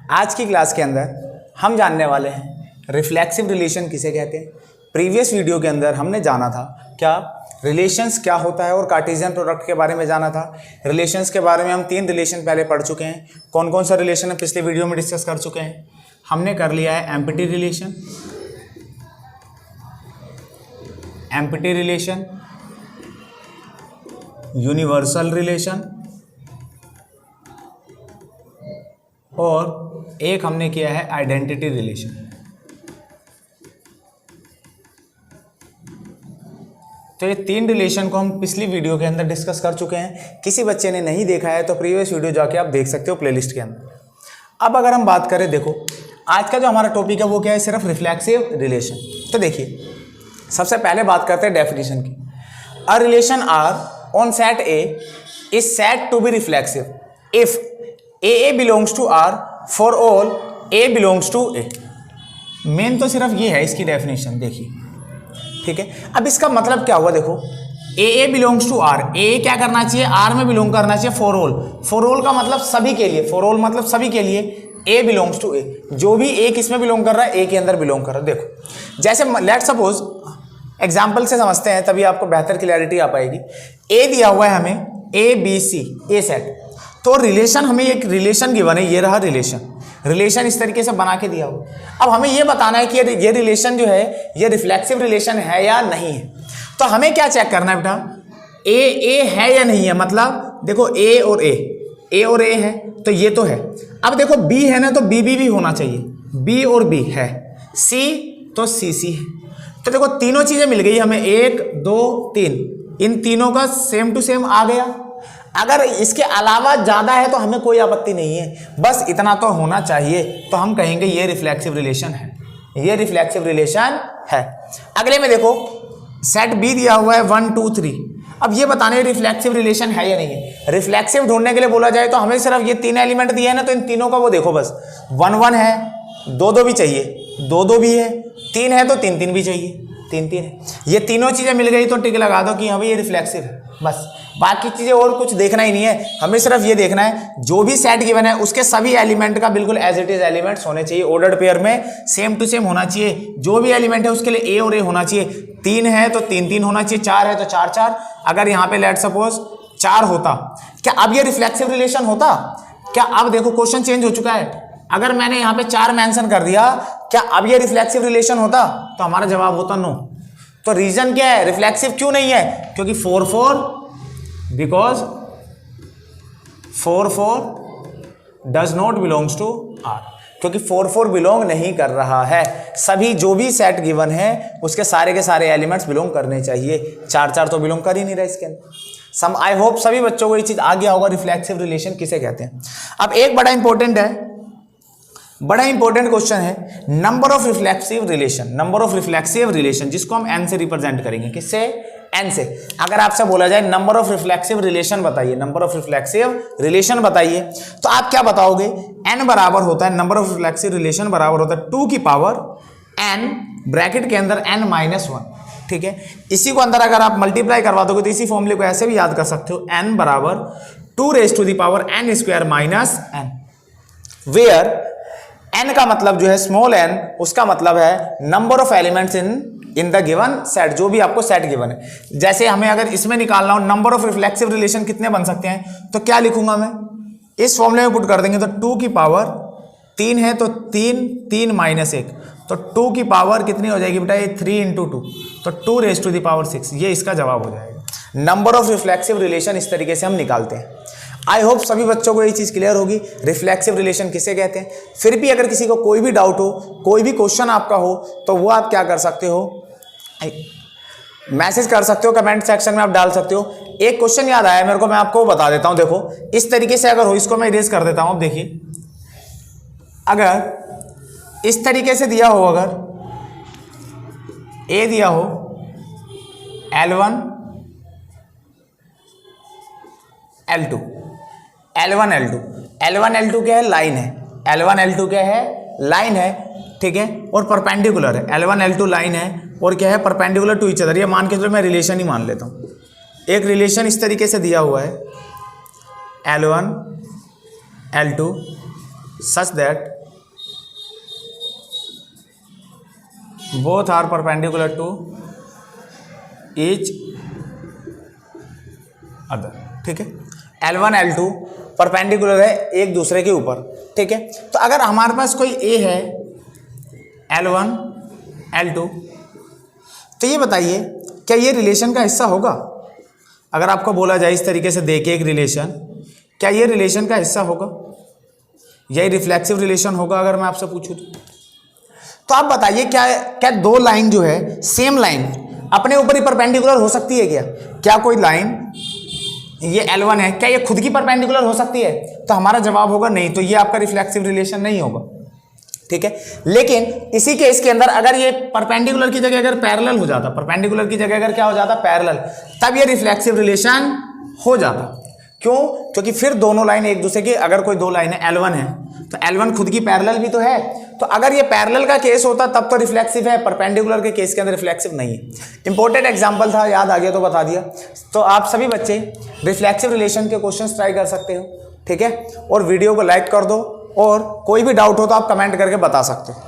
आज की क्लास के अंदर हम जानने वाले हैं रिफ्लेक्सिव रिलेशन किसे कहते हैं। प्रीवियस वीडियो के अंदर हमने जाना था क्या रिलेशंस क्या होता है और कार्टेशियन प्रोडक्ट के बारे में जाना था। रिलेशंस के बारे में हम 3 रिलेशन पहले पढ़ चुके हैं। कौन कौन सा रिलेशन है पिछले वीडियो में डिस्कस कर चुके हैं। हमने कर लिया है empty relation, empty relation, universal relation और एक हमने किया है आइडेंटिटी रिलेशन। तो ये 3 रिलेशन को हम पिछली वीडियो के अंदर डिस्कस कर चुके हैं। किसी बच्चे ने नहीं देखा है तो प्रीवियस वीडियो जाके आप देख सकते हो प्लेलिस्ट के अंदर। अब अगर हम बात करें, देखो आज का जो हमारा टॉपिक है वो क्या है, सिर्फ रिफ्लेक्सिव रिलेशन। तो देखिए सबसे पहले बात करते हैं डेफिनेशन की। A relation R on set A is said to be reflexive if a belongs to R for all a belongs to A. मेन तो सिर्फ ये है इसकी डेफिनेशन, देखिए ठीक है। अब इसका मतलब क्या हुआ, देखो ए बिलोंग्स टू आर, ए क्या करना चाहिए, आर में बिलोंग करना चाहिए फॉर ऑल। फॉर ऑल का मतलब सभी के लिए, फॉर ऑल मतलब सभी के लिए, ए बिलोंग्स टू ए, जो भी ए किस में बिलोंग कर रहा है, ए के अंदर बिलोंग कर रहा है। देखो जैसे लेट सपोज एग्जाम्पल से समझते हैं तभी आपको बेहतर क्लैरिटी आ पाएगी। ए दिया हुआ है हमें A B C a set, तो रिलेशन हमें एक रिलेशन गिवन है, ये रहा रिलेशन इस तरीके से बना के दिया हुआ। अब हमें ये बताना है कि ये रिलेशन जो है ये रिफ्लेक्सिव रिलेशन है या नहीं है। तो हमें क्या चेक करना है बेटा, ए है या नहीं है। मतलब देखो ए और ए है तो ये तो है। अब देखो बी है ना, तो बी भी होना चाहिए, बी और बी है। सी तो सी है। तो देखो तीनों चीजें मिल गई हमें, 1 2 3, इन तीनों का सेम टू सेम आ गया। अगर इसके अलावा ज्यादा है तो हमें कोई आपत्ति नहीं है, बस इतना तो होना चाहिए, तो हम कहेंगे ये रिफ्लेक्सिव रिलेशन है, ये रिफ्लेक्सिव रिलेशन है। अगले में देखो सेट बी दिया हुआ है 1 2 3। अब ये बताने रिफ्लेक्सिव रिलेशन है या नहीं है। रिफ्लेक्सिव ढूंढने के लिए बोला जाए तो हमें सिर्फ ये 3 एलिमेंट दिए हैं ना, तो इन तीनों का वो देखो बस 1 1 है, 2 2 भी चाहिए, 2 2 भी है, 3 है तो 3 3 भी चाहिए, 3 3 है। ये तीनों चीजें मिल गई तो टिक लगा दो कि हाँ भाई ये रिफ्लेक्सिव है। बस बाकी चीजें और कुछ देखना ही नहीं है, हमें सिर्फ ये देखना है जो भी सेट गिवन है उसके सभी एलिमेंट का बिल्कुल एज इट इज एलिमेंट्स होने चाहिए, ऑर्डर्ड पेयर में सेम टू सेम होना चाहिए। जो भी एलिमेंट है उसके लिए ए और ए होना चाहिए। 3 है तो 3 3 होना चाहिए, 4 है तो 4 4। अगर यहाँ पे लेट सपोज 4 होता, क्या अब ये रिफ्लेक्सिव रिलेशन होता क्या? अब देखो क्वेश्चन चेंज हो चुका है। अगर मैंने यहाँ पे 4 मेंशन कर दिया, क्या अब ये रिफ्लेक्सिव रिलेशन होता? तो हमारा जवाब होता नो। तो रीजन क्या है, रिफ्लेक्सिव क्यों नहीं है? क्योंकि 4 4 because 4 4 does not belongs to R, क्योंकि 4 4 बिलोंग नहीं कर रहा है। सभी जो भी सेट गिवन है उसके सारे के सारे एलिमेंट्स बिलोंग करने चाहिए। 4 4 तो बिलोंग कर ही नहीं रहा इसके अंदर। आई होप सभी बच्चों को ये चीज आ गया होगा रिफ्लेक्सिव रिलेशन किसे कहते हैं। अब एक बड़ा इंपॉर्टेंट क्वेश्चन है, नंबर ऑफ रिफ्लेक्सिव रिलेशन, जिसको हम एन से रिप्रेजेंट करेंगे। किससे? एन से। अगर आपसे बोला जाए नंबर ऑफ रिफ्लेक्सिव रिलेशन बताइए, तो आप क्या बताओगे? एन बराबर होता है, नंबर ऑफ रिफ्लेक्सिव रिलेशन बराबर होता है 2 की पावर एन, ब्रैकेट के अंदर n - 1। ठीक है, इसी को अंदर अगर आप मल्टीप्लाई करवा दोगे तो इसी फॉर्मूले को ऐसे भी याद कर सकते हो, n बराबर 2⁻n² - n, वेयर n का मतलब जो है स्मॉल n, उसका मतलब है number of elements in the given set, जो भी आपको सेट गिवन है। जैसे हमें अगर इसमें निकालना हो नंबर ऑफ रिफ्लेक्सिव रिलेशन कितने बन सकते हैं, तो क्या लिखूंगा मैं, इस फॉर्मूले में पुट कर देंगे तो 2 की पावर 3 है तो 3 3 - 1, तो 2 की पावर कितनी हो जाएगी बेटा, ये 3 × 2, तो 2⁻6, ये इसका जवाब हो जाएगा। नंबर ऑफ रिफ्लेक्सिव रिलेशन इस तरीके से हम निकालते हैं। आई होप सभी बच्चों को ये चीज क्लियर होगी रिफ्लेक्सिव रिलेशन किसे कहते हैं। फिर भी अगर किसी को कोई भी डाउट हो, कोई भी क्वेश्चन आपका हो, तो वो आप क्या कर सकते हो, मैसेज कर सकते हो, कमेंट सेक्शन में आप डाल सकते हो। एक क्वेश्चन याद आया मेरे को, मैं आपको बता देता हूं। देखो इस तरीके से अगर हो, इसको मैं इरेज कर देता हूं। अब देखिए अगर इस तरीके से दिया हो, अगर ए दिया हो L1 L2 L1 L2 क्या है, लाइन है। L1 L2 क्या है, लाइन है, ठीक है, और परपेंडिकुलर है। L1 L2 लाइन है और क्या है, परपेंडिकुलर टू ईच अदर। ये मान के चलो मैं रिलेशन ही मान लेता हूँ। एक रिलेशन इस तरीके से दिया हुआ है, L1 L2 such that both are perpendicular to each other. ठीक है, L1 L2 परपेंडिकुलर है एक दूसरे के ऊपर। ठीक है, तो अगर हमारे पास कोई A है L1 L2, तो ये बताइए क्या ये रिलेशन का हिस्सा होगा? अगर आपको बोला जाए इस तरीके से देखिए एक रिलेशन, क्या ये रिलेशन का हिस्सा होगा? यही रिफ्लेक्सिव रिलेशन होगा अगर मैं आपसे पूछूं तो आप बताइए क्या दो लाइन जो है सेम लाइन अपने ऊपर ही परपेंडिकुलर हो सकती है क्या? क्या कोई लाइन ये L1 है, क्या ये खुद की परपेंडिकुलर हो सकती है? तो हमारा जवाब होगा नहीं, तो ये आपका रिफ्लेक्सिव रिलेशन नहीं होगा। ठीक है, लेकिन इसी केस के अंदर अगर ये परपेंडिकुलर की जगह अगर पैरेलल हो जाता, परपेंडिकुलर की जगह अगर क्या हो जाता, पैरेलल, तब ये रिफ्लेक्सिव रिलेशन हो जाता। क्यों? क्योंकि फिर दोनों लाइन एक दूसरे की, अगर कोई दो लाइन है L1 है तो L1 खुद की पैरेलल भी तो है, तो अगर ये पैरेलल का केस होता तब तो रिफ्लेक्सिव है, परपेंडिकुलर के केस के अंदर रिफ्लेक्सिव नहीं है। इंपॉर्टेंट एग्जांपल था, याद आ गया तो बता दिया। तो आप सभी बच्चे रिफ्लेक्सिव रिलेशन के क्वेश्चंस ट्राई कर सकते हो। ठीक है, और वीडियो को लाइक कर दो, और कोई भी डाउट हो तो आप कमेंट करके बता सकते हो।